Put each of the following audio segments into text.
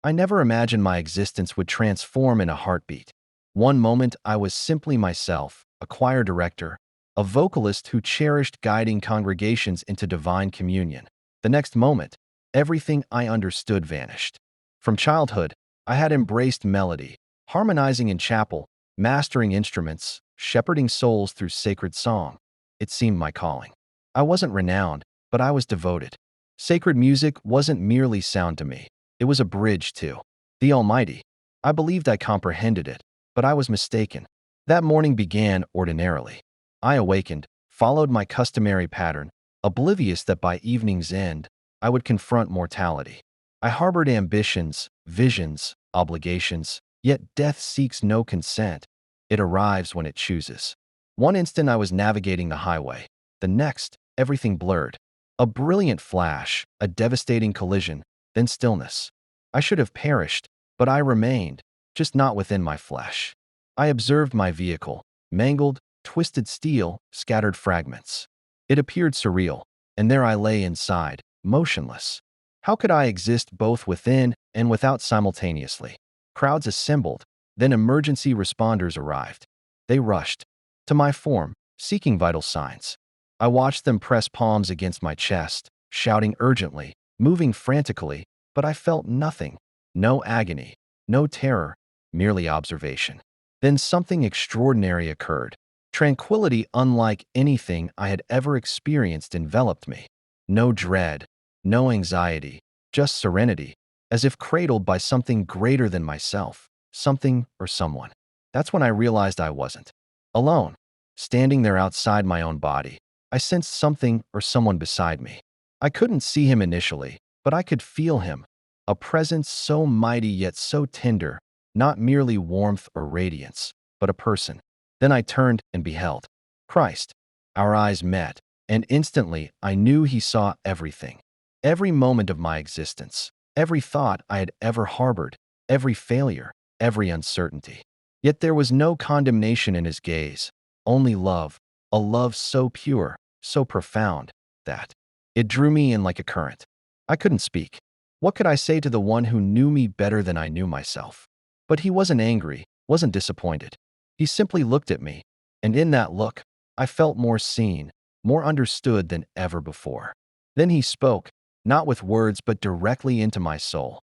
I never imagined my existence would transform in a heartbeat. One moment I was simply myself, a choir director, a vocalist who cherished guiding congregations into divine communion. The next moment, everything I understood vanished. From childhood, I had embraced melody, harmonizing in chapel, mastering instruments, shepherding souls through sacred song. It seemed my calling. I wasn't renowned, but I was devoted. Sacred music wasn't merely sound to me. It was a bridge to the Almighty. I believed I comprehended it, but I was mistaken. That morning began ordinarily. I awakened, followed my customary pattern, oblivious that by evening's end, I would confront mortality. I harbored ambitions, visions, obligations, yet death seeks no consent. It arrives when it chooses. One instant I was navigating the highway. The next, everything blurred. A brilliant flash, a devastating collision, then stillness. I should have perished, but I remained, just not within my flesh. I observed my vehicle, mangled, twisted steel, scattered fragments. It appeared surreal, and there I lay inside, motionless. How could I exist both within and without simultaneously? Crowds assembled, then emergency responders arrived. They rushed to my form, seeking vital signs. I watched them press palms against my chest, shouting urgently, moving frantically, but I felt nothing. No agony, no terror, merely observation. Then something extraordinary occurred. Tranquility unlike anything I had ever experienced enveloped me. No dread, no anxiety, just serenity, as if cradled by something greater than myself, something or someone. That's when I realized I wasn't alone. Standing there outside my own body, I sensed something or someone beside me. I couldn't see him initially, but I could feel him. A presence so mighty yet so tender, not merely warmth or radiance, but a person. Then I turned and beheld Christ. Our eyes met, and instantly I knew he saw everything. Every moment of my existence, every thought I had ever harbored, every failure, every uncertainty. Yet there was no condemnation in his gaze, only love, a love so pure, so profound, that it drew me in like a current. I couldn't speak. What could I say to the one who knew me better than I knew myself? But he wasn't angry, wasn't disappointed. He simply looked at me, and in that look, I felt more seen, more understood than ever before. Then he spoke, not with words but directly into my soul.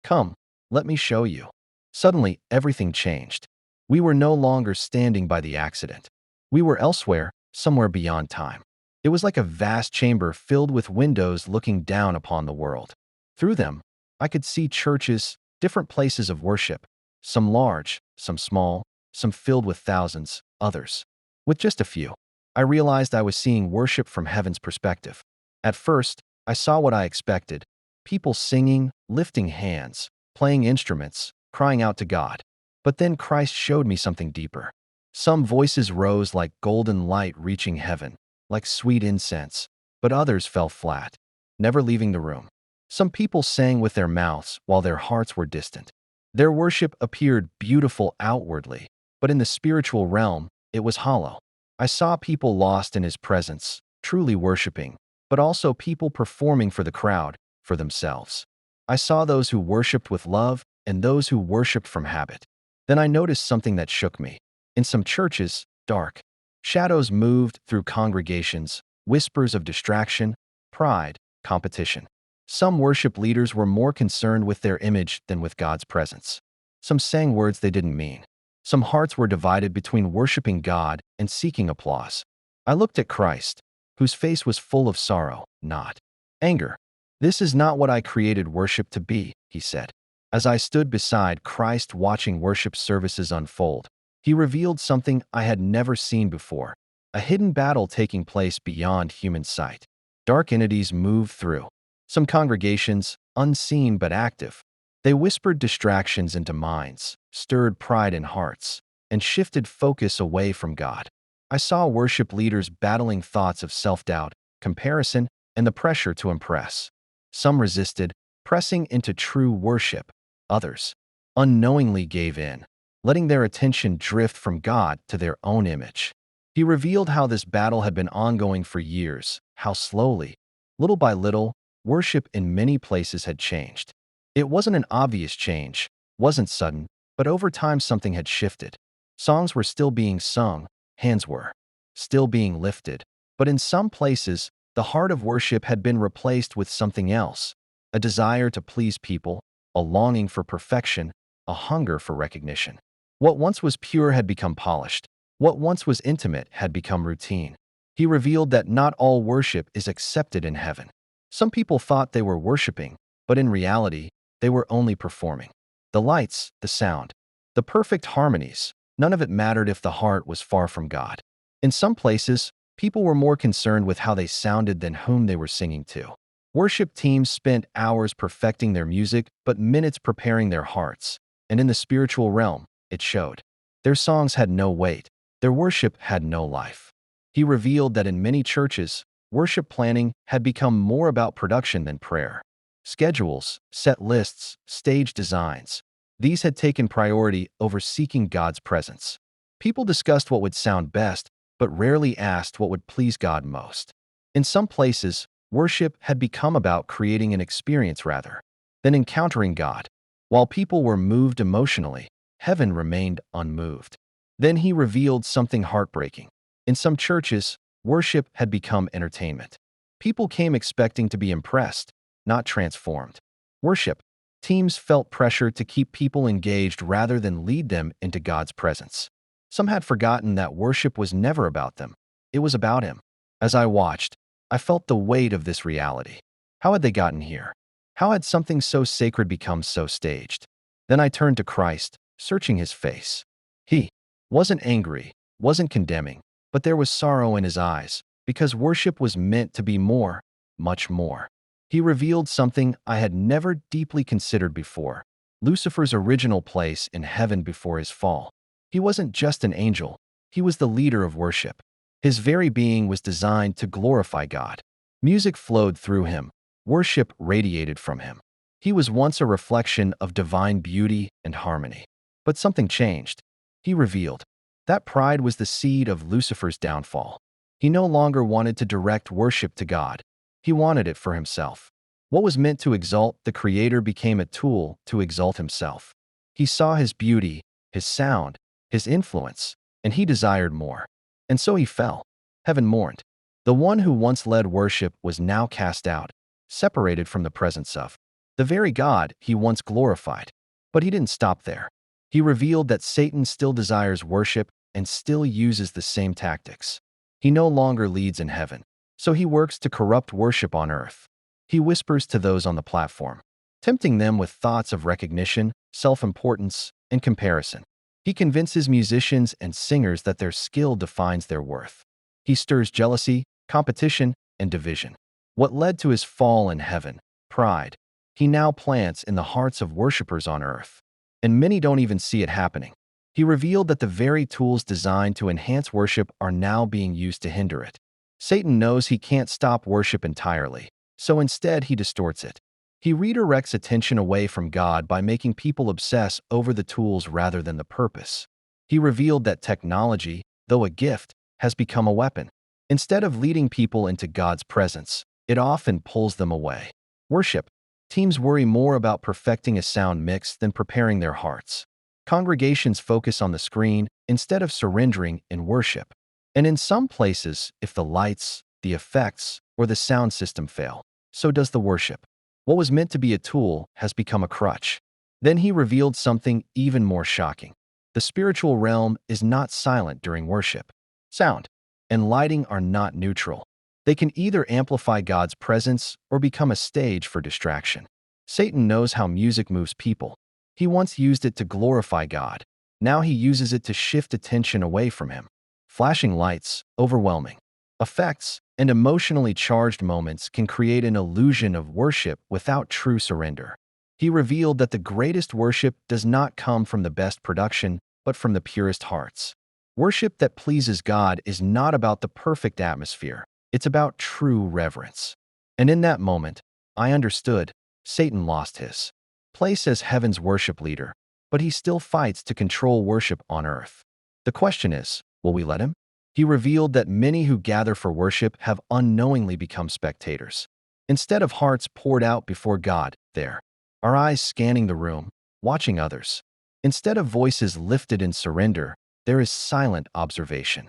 Come, let me show you. Suddenly, everything changed. We were no longer standing by the accident. We were elsewhere, somewhere beyond time. It was like a vast chamber filled with windows looking down upon the world. Through them, I could see churches, different places of worship, some large, some small, some filled with thousands, others with just a few. I realized I was seeing worship from heaven's perspective. At first, I saw what I expected: people singing, lifting hands, playing instruments, crying out to God. But then Christ showed me something deeper. Some voices rose like golden light reaching heaven, like sweet incense, but others fell flat, never leaving the room. Some people sang with their mouths while their hearts were distant. Their worship appeared beautiful outwardly, but in the spiritual realm, it was hollow. I saw people lost in his presence, truly worshiping, but also people performing for the crowd, for themselves. I saw those who worshiped with love and those who worshiped from habit. Then I noticed something that shook me. In some churches, dark shadows moved through congregations, whispers of distraction, pride, competition. Some worship leaders were more concerned with their image than with God's presence. Some sang words they didn't mean. Some hearts were divided between worshiping God and seeking applause. I looked at Christ, whose face was full of sorrow, not anger. "This is not what I created worship to be," he said. As I stood beside Christ watching worship services unfold, he revealed something I had never seen before: a hidden battle taking place beyond human sight. Dark entities moved through some congregations, unseen but active. They whispered distractions into minds, stirred pride in hearts, and shifted focus away from God. I saw worship leaders battling thoughts of self-doubt, comparison, and the pressure to impress. Some resisted, pressing into true worship. Others unknowingly gave in, letting their attention drift from God to their own image. He revealed how this battle had been ongoing for years, how slowly, little by little, worship in many places had changed. It wasn't an obvious change, wasn't sudden, but over time something had shifted. Songs were still being sung, hands were still being lifted, but in some places, the heart of worship had been replaced with something else, a desire to please people, a longing for perfection, a hunger for recognition. What once was pure had become polished. What once was intimate had become routine. He revealed that not all worship is accepted in heaven. Some people thought they were worshiping, but in reality, they were only performing. The lights, the sound, the perfect harmonies, none of it mattered if the heart was far from God. In some places, people were more concerned with how they sounded than whom they were singing to. Worship teams spent hours perfecting their music, but minutes preparing their hearts. And in the spiritual realm, it showed. Their songs had no weight. Their worship had no life. He revealed that in many churches, worship planning had become more about production than prayer. Schedules, set lists, stage designs. These had taken priority over seeking God's presence. People discussed what would sound best, but rarely asked what would please God most. In some places, worship had become about creating an experience rather than encountering God. While people were moved emotionally, heaven remained unmoved. Then he revealed something heartbreaking. In some churches, worship had become entertainment. People came expecting to be impressed, not transformed. Worship teams felt pressure to keep people engaged rather than lead them into God's presence. Some had forgotten that worship was never about them. It was about Him. As I watched, I felt the weight of this reality. How had they gotten here? How had something so sacred become so staged? Then I turned to Christ, searching His face. He wasn't angry, wasn't condemning, but there was sorrow in His eyes, because worship was meant to be more, much more. He revealed something I had never deeply considered before: Lucifer's original place in heaven before his fall. He wasn't just an angel, he was the leader of worship. His very being was designed to glorify God. Music flowed through him, worship radiated from him. He was once a reflection of divine beauty and harmony. But something changed. He revealed that pride was the seed of Lucifer's downfall. He no longer wanted to direct worship to God. He wanted it for himself. What was meant to exalt the Creator became a tool to exalt himself. He saw His beauty, His sound, His influence, and he desired more. And so he fell. Heaven mourned. The one who once led worship was now cast out, separated from the presence of the very God he once glorified. But he didn't stop there. He revealed that Satan still desires worship and still uses the same tactics. He no longer leads in heaven, so he works to corrupt worship on earth. He whispers to those on the platform, tempting them with thoughts of recognition, self-importance, and comparison. He convinces musicians and singers that their skill defines their worth. He stirs jealousy, competition, and division. What led to his fall in heaven, pride, he now plants in the hearts of worshipers on earth. And many don't even see it happening. He revealed that the very tools designed to enhance worship are now being used to hinder it. Satan knows he can't stop worship entirely, so instead he distorts it. He redirects attention away from God by making people obsess over the tools rather than the purpose. He revealed that technology, though a gift, has become a weapon. Instead of leading people into God's presence, it often pulls them away. Worship teams worry more about perfecting a sound mix than preparing their hearts. Congregations focus on the screen instead of surrendering in worship. And in some places, if the lights, the effects, or the sound system fail, so does the worship. What was meant to be a tool has become a crutch. Then he revealed something even more shocking. The spiritual realm is not silent during worship. Sound and lighting are not neutral. They can either amplify God's presence or become a stage for distraction. Satan knows how music moves people. He once used it to glorify God. Now he uses it to shift attention away from Him. Flashing lights, overwhelming effects, and emotionally charged moments can create an illusion of worship without true surrender. He revealed that the greatest worship does not come from the best production, but from the purest hearts. Worship that pleases God is not about the perfect atmosphere. It's about true reverence. And in that moment, I understood Satan lost his place as heaven's worship leader, but he still fights to control worship on earth. The question is, will we let him? He revealed that many who gather for worship have unknowingly become spectators. Instead of hearts poured out before God, they're our eyes scanning the room, watching others. Instead of voices lifted in surrender, there is silent observation.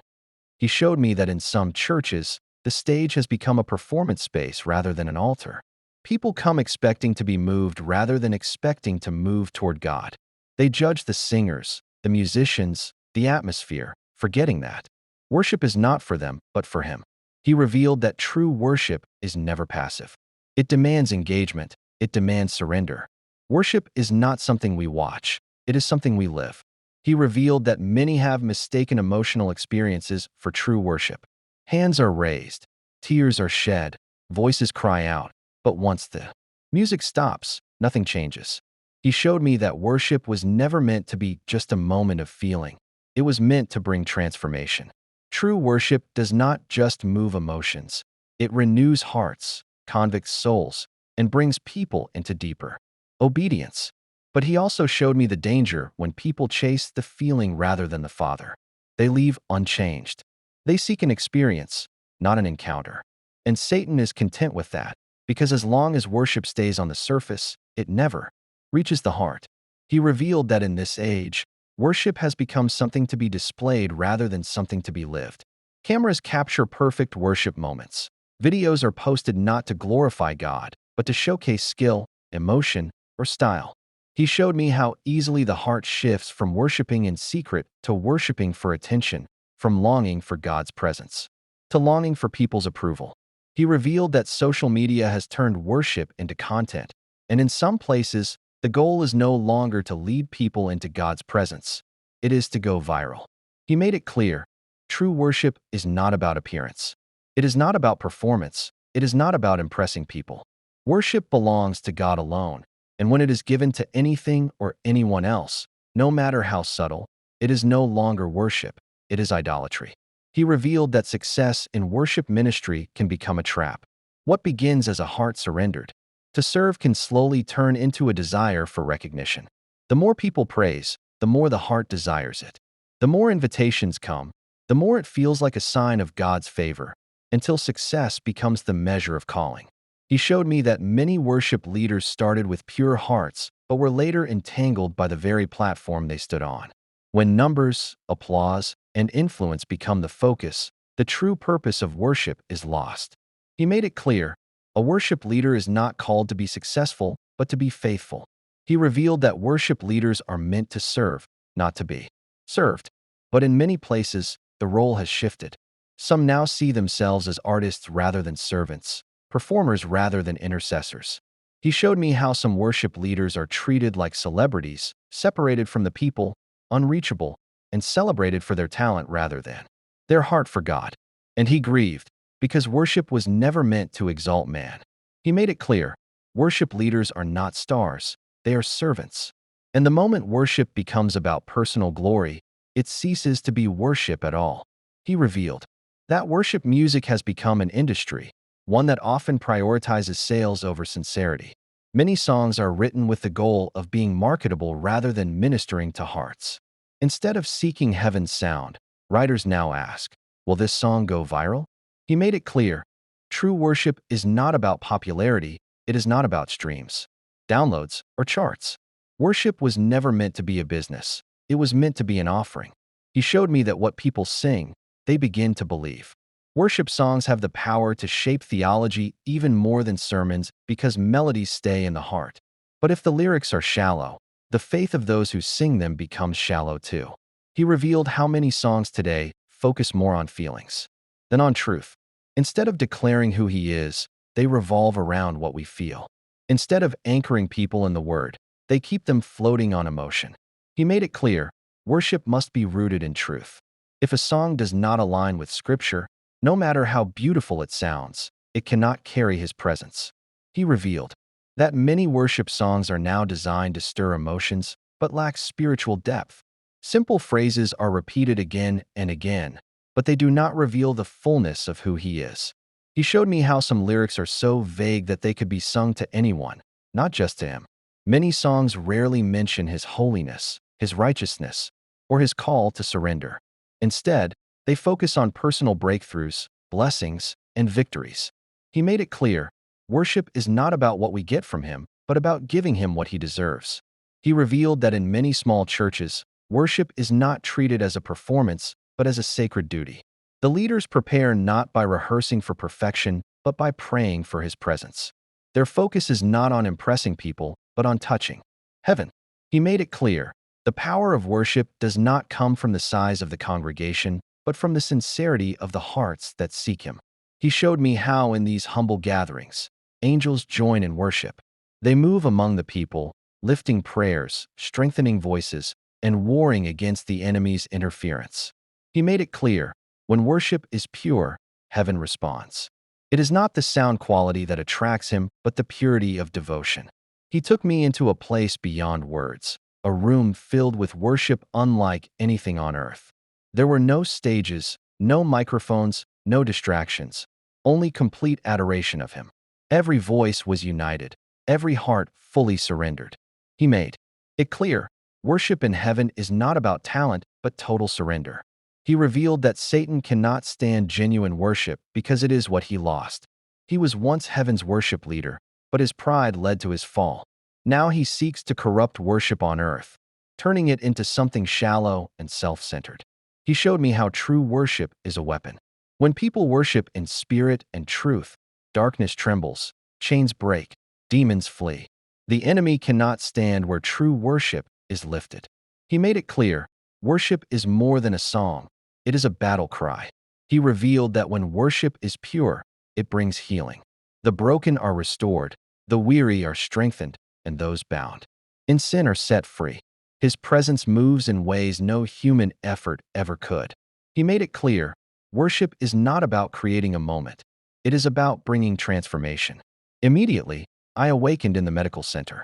He showed me that in some churches, the stage has become a performance space rather than an altar. People come expecting to be moved rather than expecting to move toward God. They judge the singers, the musicians, the atmosphere, forgetting that worship is not for them, but for Him. He revealed that true worship is never passive. It demands engagement. It demands surrender. Worship is not something we watch. It is something we live. He revealed that many have mistaken emotional experiences for true worship. Hands are raised, tears are shed, voices cry out, but once the music stops, nothing changes. He showed me that worship was never meant to be just a moment of feeling. It was meant to bring transformation. True worship does not just move emotions. It renews hearts, convicts souls, and brings people into deeper obedience. But he also showed me the danger when people chase the feeling rather than the Father. They leave unchanged. They seek an experience, not an encounter. And Satan is content with that, because as long as worship stays on the surface, it never reaches the heart. He revealed that in this age, worship has become something to be displayed rather than something to be lived. Cameras capture perfect worship moments. Videos are posted not to glorify God, but to showcase skill, emotion, or style. He showed me how easily the heart shifts from worshiping in secret to worshiping for attention, from longing for God's presence to longing for people's approval. He revealed that social media has turned worship into content, and in some places, the goal is no longer to lead people into God's presence. It is to go viral. He made it clear, true worship is not about appearance. It is not about performance. It is not about impressing people. Worship belongs to God alone, and when it is given to anything or anyone else, no matter how subtle, it is no longer worship, it is idolatry. He revealed that success in worship ministry can become a trap. What begins as a heart surrendered to serve can slowly turn into a desire for recognition. The more people praise, the more the heart desires it. The more invitations come, the more it feels like a sign of God's favor, until success becomes the measure of calling. He showed me that many worship leaders started with pure hearts, but were later entangled by the very platform they stood on. When numbers, applause, and influence become the focus, the true purpose of worship is lost. He made it clear, a worship leader is not called to be successful, but to be faithful. He revealed that worship leaders are meant to serve, not to be served. But in many places, the role has shifted. Some now see themselves as artists rather than servants, performers rather than intercessors. He showed me how some worship leaders are treated like celebrities, separated from the people, unreachable, and celebrated for their talent rather than their heart for God. And he grieved, because worship was never meant to exalt man. He made it clear, worship leaders are not stars, they are servants. And the moment worship becomes about personal glory, it ceases to be worship at all. He revealed that worship music has become an industry, one that often prioritizes sales over sincerity. Many songs are written with the goal of being marketable rather than ministering to hearts. Instead of seeking heaven's sound, writers now ask, will this song go viral? He made it clear, true worship is not about popularity, it is not about streams, downloads, or charts. Worship was never meant to be a business, it was meant to be an offering. He showed me that what people sing, they begin to believe. Worship songs have the power to shape theology even more than sermons because melodies stay in the heart. But if the lyrics are shallow, the faith of those who sing them becomes shallow too. He revealed how many songs today focus more on feelings than on truth. Instead of declaring who He is, they revolve around what we feel. Instead of anchoring people in the Word, they keep them floating on emotion. He made it clear, worship must be rooted in truth. If a song does not align with Scripture, no matter how beautiful it sounds, it cannot carry His presence. He revealed that many worship songs are now designed to stir emotions, but lack spiritual depth. Simple phrases are repeated again and again, but they do not reveal the fullness of who He is. He showed me how some lyrics are so vague that they could be sung to anyone, not just to Him. Many songs rarely mention His holiness, His righteousness, or His call to surrender. Instead, they focus on personal breakthroughs, blessings, and victories. He made it clear, worship is not about what we get from Him, but about giving him what he deserves. He revealed that in many small churches, worship is not treated as a performance, but as a sacred duty. The leaders prepare not by rehearsing for perfection, but by praying for his presence. Their focus is not on impressing people, but on touching heaven. He made it clear, the power of worship does not come from the size of the congregation, but from the sincerity of the hearts that seek him. He showed me how in these humble gatherings, angels join in worship. They move among the people, lifting prayers, strengthening voices, and warring against the enemy's interference. He made it clear, when worship is pure, heaven responds. It is not the sound quality that attracts him, but the purity of devotion. He took me into a place beyond words, a room filled with worship unlike anything on earth. There were no stages, no microphones, no distractions, only complete adoration of him. Every voice was united, every heart fully surrendered. He made it clear, worship in heaven is not about talent, but total surrender. He revealed that Satan cannot stand genuine worship because it is what he lost. He was once heaven's worship leader, but his pride led to his fall. Now he seeks to corrupt worship on earth, turning it into something shallow and self-centered. He showed me how true worship is a weapon. When people worship in spirit and truth, darkness trembles, chains break, demons flee. The enemy cannot stand where true worship is lifted. He made it clear, worship is more than a song. It is a battle cry. He revealed that when worship is pure, it brings healing. The broken are restored, the weary are strengthened, and those bound in sin are set free. His presence moves in ways no human effort ever could. He made it clear, worship is not about creating a moment. It is about bringing transformation. Immediately, I awakened in the medical center.